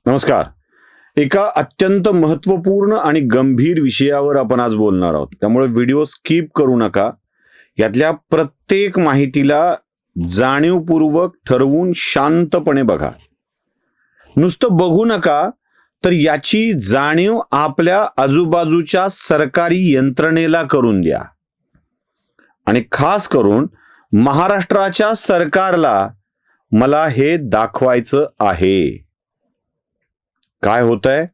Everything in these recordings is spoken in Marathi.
नमस्कार. एका अत्यंत महत्त्वपूर्ण आणि गंभीर विषयावर आपण आज बोलणार आहोत, त्यामुळे व्हिडिओ स्किप करू नका. यातल्या प्रत्येक माहितीला जाणीवपूर्वक ठरवून शांतपणे बघा. नुसतं बघू नका, तर याची जाणीव आपल्या आजूबाजूच्या सरकारी यंत्रणेला करून द्या. आणि खास करून महाराष्ट्राच्या सरकारला मला हे दाखवायचं आहे. काय होतंय?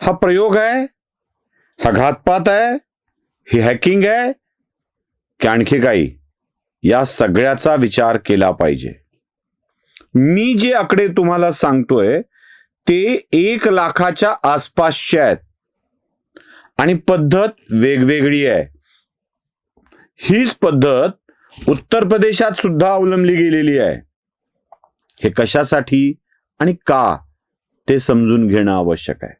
हा प्रयोग आहे? हा घातपात आहे? ही हॅकिंग आहे की आणखी काही? या सगळ्याचा विचार केला पाहिजे. मी जे आकडे तुम्हाला सांगतोय ते 1 लाखाच्या आसपासचे आहेत आणि पद्धत वेगवेगळी आहे. हीच पद्धत उत्तर प्रदेशात सुद्धा अवलंबली गेलेली आहे. हे कशासाठी आणि का ते समजून घेणं आवश्यक आहे.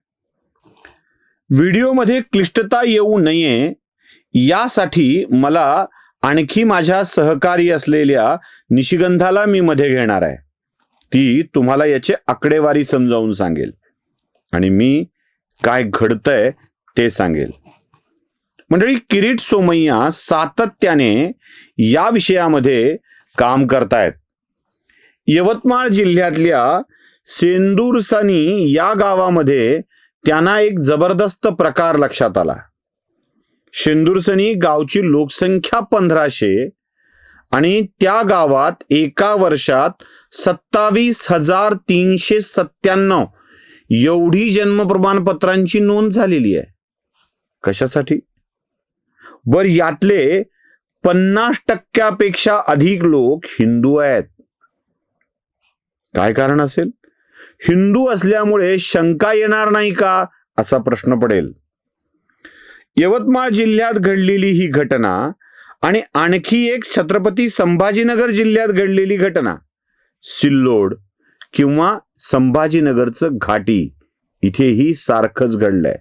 व्हिडिओमध्ये क्लिष्टता येऊ नये यासाठी मला आणखी माझ्या सहकारी असलेल्या निशिगंधाला मी मध्ये घेणार आहे. ती तुम्हाला याचे आकडेवारी समजावून सांगेल आणि मी काय घडतंय ते सांगेल. मंडळी, किरीट सोमय्या सातत्याने या विषयामध्ये काम करतायत. यवतमाळ जिल्ह्यातल्या सेंदूरसनी या गावामध्ये त्यांना एक जबरदस्त प्रकार लक्षात आला. सेंदूरसनी गावची लोकसंख्या 1500 आणि त्या गावात एका वर्षात 27,397 एवढी जन्म प्रमाणपत्रांची नोंद झालेली आहे. कशासाठी? यातले 50% अधिक लोक हिंदू आहेत. काय कारण असेल? हिंदू असल्यामुळे शंका येणार नाही का असा प्रश्न पडेल. यवतमाळ जिल्ह्यात घडलेली ही घटना आणि आणखी एक छत्रपती संभाजीनगर जिल्ह्यात घडलेली घटना, सिल्लोड किंवा संभाजीनगरचं घाटी, इथेही सारखंच घडलंय.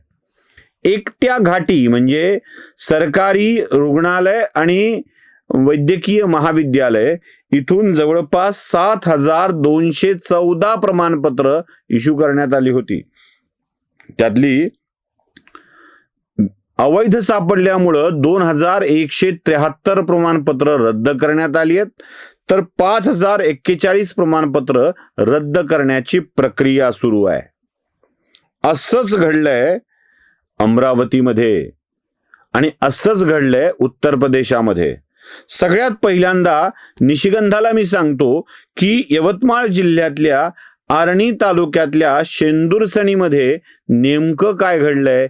एकट्या घाटी म्हणजे सरकारी रुग्णालय आणि वैद्यकीय महाविद्यालय इथून जवळपास 7,214 प्रमाणपत्र इश्यू करण्यात आली होती. त्यातली अवैध सापडल्यामुळं 2,173 प्रमाणपत्र रद्द करण्यात आली आहेत, तर 5,041 प्रमाणपत्र रद्द करण्याची प्रक्रिया सुरू आहे. असंच घडलंय अमरावतीमध्ये आणि असंच घडलंय उत्तर प्रदेशामध्ये. सगळ्यात पहिल्यांदा निशिगंधाला मी सांगतो की यवतमाळ जिल्ह्यातल्या आर्णी तालुक्यातल्या शेंदूरसणीमध्ये नेमकं काय घडलंय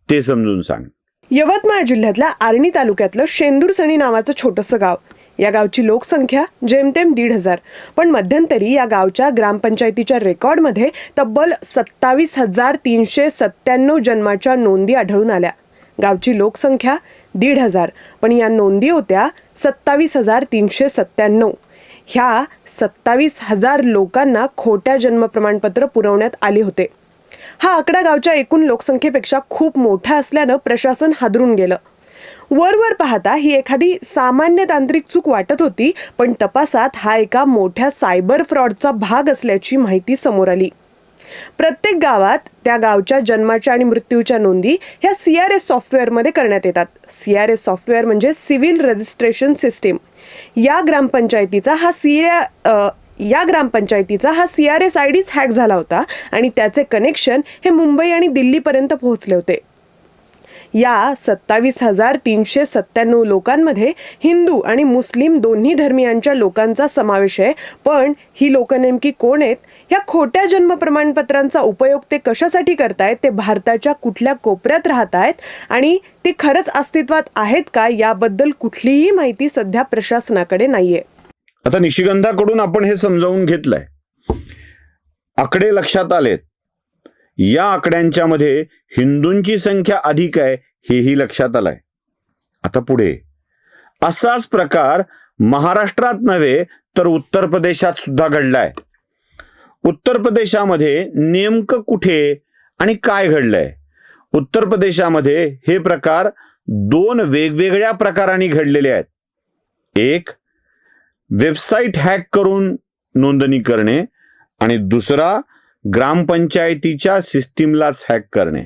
ते समजून सांग. यवतमाळ जिल्ह्यातल्या आर्णी तालुक्यातलं शेंदूरसणी नावाचं छोटंसं गाव. या गावची लोकसंख्या जेमतेम 1,500, पण मध्यंतरी या गावच्या ग्रामपंचायतीच्या रेकॉर्डमध्ये तब्बल 27,397 जन्माच्या नोंदी आढळून आल्या. गावची लोकसंख्या 1,500, पण या नोंदी होत्या 27,397. ह्या 27,000 लोकांना खोट्या जन्म प्रमाणपत्र पुरवण्यात आले होते. हा आकडा गावच्या एकूण लोकसंख्येपेक्षा खूप मोठा असल्यानं प्रशासन हादरून गेलं. वरवर पाहता ही एखादी सामान्य तांत्रिक चूक वाटत होती, पण तपासात हा एका मोठ्या सायबर फ्रॉडचा भाग असल्याची माहिती समोर आली. प्रत्येक गावात त्या गावच्या जन्माच्या आणि मृत्यूच्या नोंदी ह्या CRS सॉफ्टवेअरमध्ये करण्यात येतात. CRS सॉफ्टवेअर म्हणजे सिव्हिल रजिस्ट्रेशन सिस्टीम. या ग्रामपंचायतीचा हा CRS आयडीच हॅक झाला होता आणि त्याचे कनेक्शन हे मुंबई आणि दिल्लीपर्यंत पोहोचले होते. या 27,397 लोकांमध्ये हिंदू आणि मुस्लिम दोन्ही धर्मियांच्या लोकांचा समावेश आहे. पण ही लोक नेमकी कोण आहेत? या खोट्या जन्म प्रमाणपत्रांचा उपयोग ते कशासाठी करतायत? ते भारताच्या कुठल्या कोपऱ्यात राहत आहेत आणि ते खरंच अस्तित्वात आहेत का याबद्दल कुठलीही माहिती सध्या प्रशासनाकडे नाहीये. आता निशिगंधाकडून आपण हे समजावून घेतलंय, आकडे लक्षात आलेत. या आकड्यांच्या मध्ये हिंदूंची संख्या अधिक आहे हेही लक्षात आलंय. आता पुढे असाच प्रकार महाराष्ट्रात नव्हे तर उत्तर प्रदेशात सुद्धा घडलाय. उत्तर प्रदेशामध्ये नेमकं कुठे आणि काय घडलंय? उत्तर प्रदेशामध्ये हे प्रकार 2 वेगवेगळ्या प्रकारांनी घडलेले आहेत. एक, वेबसाईट हॅक करून नोंदणी करणे आणि दुसरा, ग्रामपंचायतीच्या सिस्टीमलाच हॅक करणे,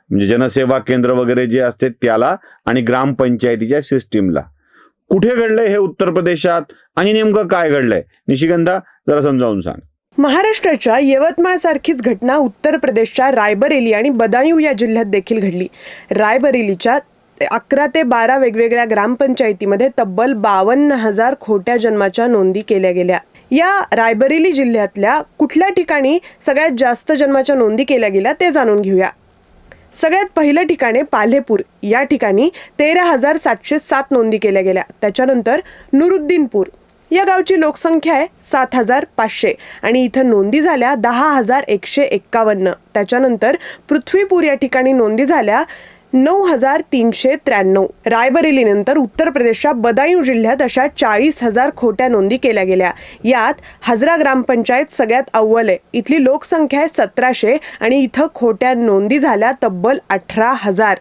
म्हणजे जनसेवा केंद्र वगैरे जे असते त्याला आणि ग्रामपंचायतीच्या सिस्टीमला. कुठे घडलंय हे उत्तर प्रदेशात आणि नेमकं काय घडलंय? निशिगंधा, जरा समजावून सांग. महाराष्ट्राच्या यवतमाळ सारखीच घटना उत्तर प्रदेशच्या रायबरेली आणि बदायूं या जिल्ह्यात देखील घडली. रायबरेलीच्या 11 ते 12 वेगवेगळ्या ग्रामपंचायतीमध्ये तब्बल 52,000 खोट्या जन्माच्या नोंदी केल्या गेल्या. या रायबरेली जिल्ह्यातल्या कुठल्या ठिकाणी सगळ्यात जास्त जन्माच्या नोंदी केल्या गेल्या ते जाणून घेऊया. सगळ्यात पहिलं ठिकाणे पाल्हेपूर, या ठिकाणी 13,707 नोंदी केल्या गेल्या. त्याच्यानंतर नुरुद्दीनपूर, या गावची लोकसंख्या आहे 7,500 आणि इथं नोंदी झाल्या 10,151. त्याच्यानंतर पृथ्वीपूर या ठिकाणी नोंदी झाल्या 9,393. रायबरेलीनंतर उत्तर प्रदेशच्या बदायूं जिल्ह्यात अशा 40,000 खोट्या नोंदी केल्या गेल्या. यात हजरा ग्रामपंचायत सगळ्यात अव्वल आहे. इथली लोकसंख्या आहे 1,700 आणि इथं खोट्या नोंदी झाल्या तब्बल 18,000.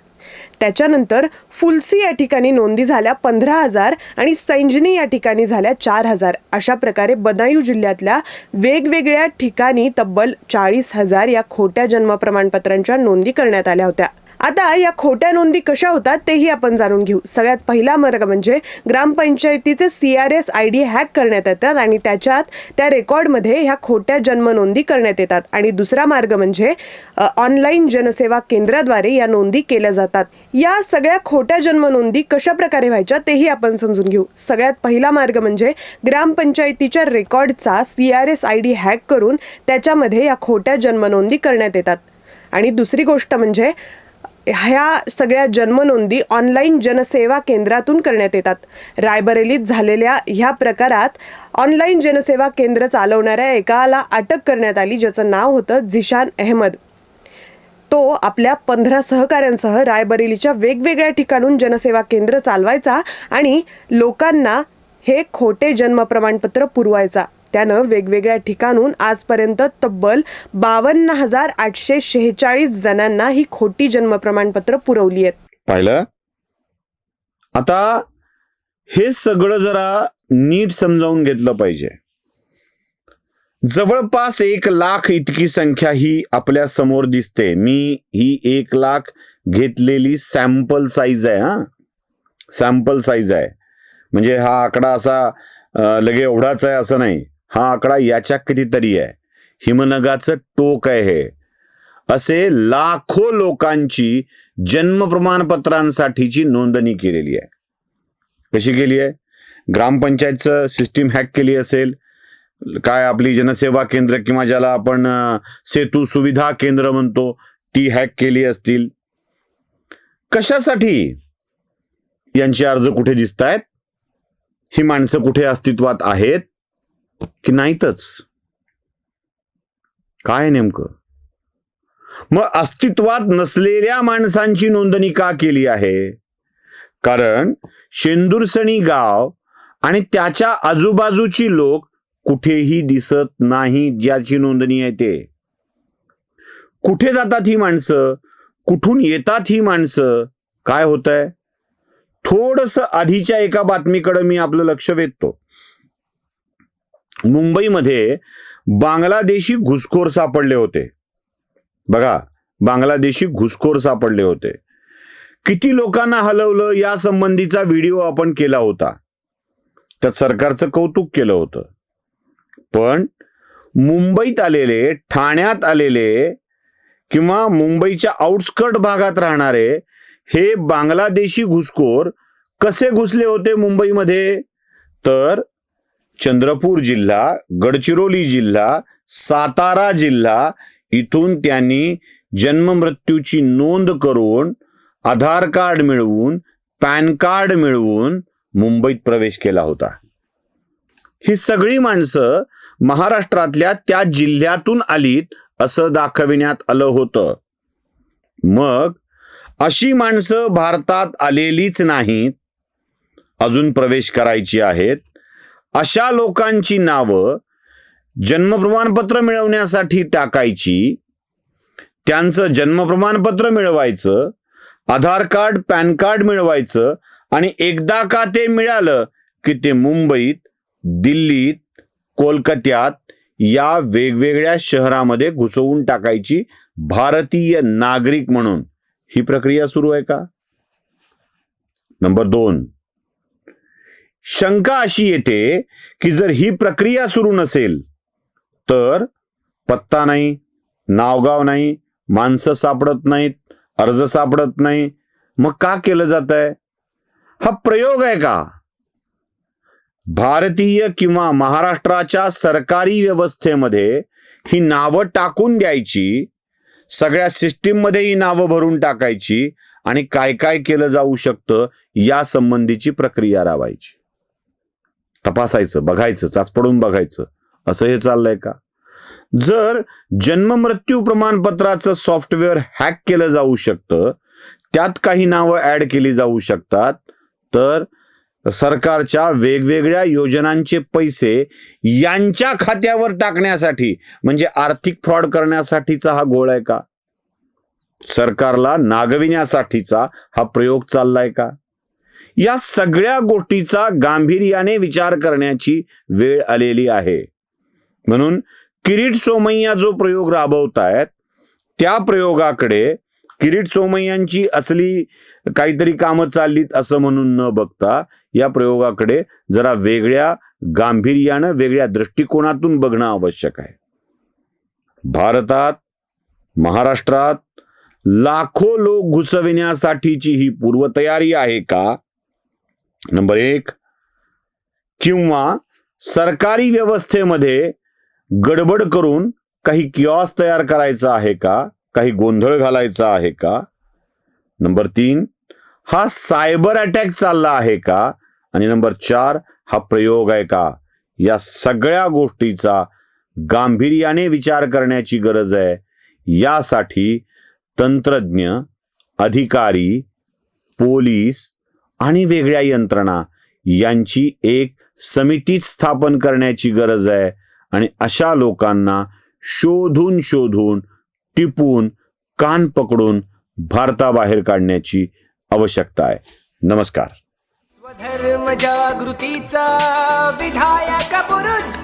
त्याच्यानंतर फुलसी या ठिकाणी नोंदी झाल्या 15,000 आणि सैंजनी या ठिकाणी झाल्या 4,000. अशा प्रकारे बदायूं जिल्ह्यातल्या वेगवेगळ्या ठिकाणी तब्बल 40,000 या खोट्या जन्म प्रमाणपत्रांच्या नोंदी करण्यात आल्या होत्या. आता या खोट्या नोंदी कशा होतात तेही आपण जाणून घेऊ. सगळ्यात पहिला मार्ग म्हणजे ग्रामपंचायतीचे CRS ID हॅक करण्यात येतात आणि त्याच्यात त्या रेकॉर्डमध्ये ह्या खोट्या जन्म नोंदी करण्यात येतात. आणि दुसरा मार्ग म्हणजे ऑनलाईन जनसेवा केंद्राद्वारे या नोंदी केल्या जातात. या सगळ्या खोट्या जन्म नोंदी कशा प्रकारे व्हायच्या तेही आपण समजून घेऊ. सगळ्यात पहिला मार्ग म्हणजे ग्रामपंचायतीच्या रेकॉर्डचा CRS ID हॅक करून त्याच्यामध्ये या खोट्या जन्म नोंदी करण्यात येतात. आणि दुसरी गोष्ट म्हणजे ह्या सगळ्या जन्मनोंदी ऑनलाईन जनसेवा केंद्रातून करण्यात येतात. रायबरेलीत झालेल्या ह्या प्रकारात ऑनलाईन जनसेवा केंद्र चालवणाऱ्या एकाला अटक करण्यात आली, ज्याचं नाव होतं झिशान अहमद. तो आपल्या 15 सहकाऱ्यांसह रायबरेलीच्या वेगवेगळ्या ठिकाणून जनसेवा केंद्र चालवायचा आणि लोकांना हे खोटे जन्म प्रमाणपत्र पुरवायचा. त्यानं वेगवेगळ्या ठिकाणून आजपर्यंत तब्बल 52,846 जणांना ही खोटी जन्म प्रमाणपत्र पुरवली आहेत. पाहिलं? आता हे सगळं जरा नीट समजावून घेतलं पाहिजे. जवळपास 1,00,000 इतकी संख्या ही आपल्या समोर दिसते. मी ही 1,00,000 घेतलेली सॅम्पल साईज आहे. सॅम्पल साईज आहे, म्हणजे हा आकडा असा लगे एवढाच आहे असं नाही. हा आकडा याच्या कितीतरी आहे. हिमनगाचं टोक आहे हे. असे लाखो लोकांची जन्म प्रमाणपत्रांसाठीची नोंदणी केलेली आहे. कशी केली आहे? ग्रामपंचायतचं सिस्टीम हॅक केली असेल, काय आपली जनसेवा केंद्र किंवा ज्याला आपण सेतू सुविधा केंद्र म्हणतो ती हॅक केली असतील. कशासाठी? यांचे अर्ज कुठे दिसत आहेत? ही माणसं कुठे अस्तित्वात आहेत की नाहीतच? काय नेमकं? मग अस्तित्वात नसलेल्या माणसांची नोंदणी का केली आहे? कारण शेंदुरसणी गाव आणि त्याच्या आजूबाजूची लोक कुठेही दिसत नाही ज्याची नोंदणी आहे ते. कुठे जातात ही माणसं? कुठून येतात ही माणसं? काय होत आहे? थोडंसं आधीच्या एका बातमीकडे मी आपलं लक्ष वेधतो. मुंबईमध्ये बांगलादेशी घुसखोर सापडले होते. बघा, बांगलादेशी घुसखोर सापडले होते. किती लोकांना हलवलं या संबंधीचा व्हिडिओ आपण केला होता. त्यात सरकारचं कौतुक केलं होतं. पण मुंबईत आलेले, ठाण्यात आलेले किंवा मुंबईच्या आउटस्कर्ट भागात राहणारे हे बांगलादेशी घुसखोर कसे घुसले होते मुंबईमध्ये? तर चंद्रपूर जिल्हा, गडचिरोली जिल्हा, सातारा जिल्हा इथून त्यांनी जन्ममृत्यूची नोंद करून, आधार कार्ड मिळवून, पॅन कार्ड मिळवून मुंबईत प्रवेश केला होता. ही सगळी माणसं महाराष्ट्रातल्या त्या जिल्ह्यातून आलीत असं दाखविण्यात आलं होतं. मग अशी माणसं भारतात आलेलीच नाहीत, अजून प्रवेश करायची आहेत. अशा लोकांची नावं जन्म प्रमाणपत्र मिळवण्यासाठी टाकायची, त्यांचं जन्म प्रमाणपत्र मिळवायचं, आधार कार्ड, पॅन कार्ड मिळवायचं आणि एकदा का ते मिळालं की ते मुंबईत, दिल्लीत, कोलकात्यात या वेगवेगळ्या शहरामध्ये घुसवून टाकायची भारतीय नागरिक म्हणून ही प्रक्रिया सुरू आहे का? नंबर 2, शंका अशी येते की जर ही प्रक्रिया सुरू नसेल तर पत्ता नाही, नावगाव नाही, माणसं सापडत नाहीत, अर्ज सापडत नाही, मग का केलं जात आहे? हा प्रयोग आहे का? भारतीय किंवा महाराष्ट्राच्या सरकारी व्यवस्थेमध्ये ही नावं टाकून द्यायची, सगळ्या सिस्टीम मध्ये ही नावं भरून टाकायची आणि काय काय केलं जाऊ शकतं या संबंधीची प्रक्रिया राबायची. तपासायचं, बघायचं, चाचपडून बघायचं, असं हे चाललंय का? जर जन्म मृत्यू प्रमाणपत्राचं सॉफ्टवेअर हॅक केलं जाऊ शकतं, त्यात काही नावं ऍड केली जाऊ शकतात, तर सरकारच्या वेगवेगळ्या योजनांचे पैसे यांच्या खात्यावर टाकण्यासाठी म्हणजे आर्थिक फ्रॉड करण्यासाठीचा हा घोळ आहे का? सरकारला नागविण्यासाठीचा हा प्रयोग चाललाय का? या सगळ्या गोष्टीचा गांभीर्याने विचार करण्याची वेळ आलेली आहे. म्हणून किरीट सोमय्या जो प्रयोग राबवतायत त्या प्रयोगाकडे किरीट सोमय्यांची असली काहीतरी कामं चाललीत असं म्हणून न बघता या प्रयोगाकडे जरा वेगळ्या गांभीर्यानं, वेगळ्या दृष्टिकोनातून बघणं आवश्यक आहे. भारतात, महाराष्ट्रात लाखो लोक घुसविण्यासाठीची ही पूर्वतयारी आहे का? नंबर 1, किंवा सरकारी व्यवस्थेमध्ये गडबड करून काही किऑस तयार करायचा आहे का? काही गोंधळ घालायचा आहे का? नंबर 3, हा सायबर अटॅक चालला आहे का? आणि नंबर 4, हा प्रयोग आहे का? या सगळ्या गोष्टीचा गांभीर्याने विचार करण्याची गरज आहे. यासाठी तंत्रज्ञ, अधिकारी, पोलीस आणि वेगळ्या यंत्रणा यांची एक समिती स्थापन करण्याची गरज आहे आणि अशा लोकांना शोधून शोधून, टिपून, कान पकडून भारताबाहेर काढण्याची आवश्यकता आहे. नमस्कार. स्वधर्म जागृतीचा विधायक बुरुज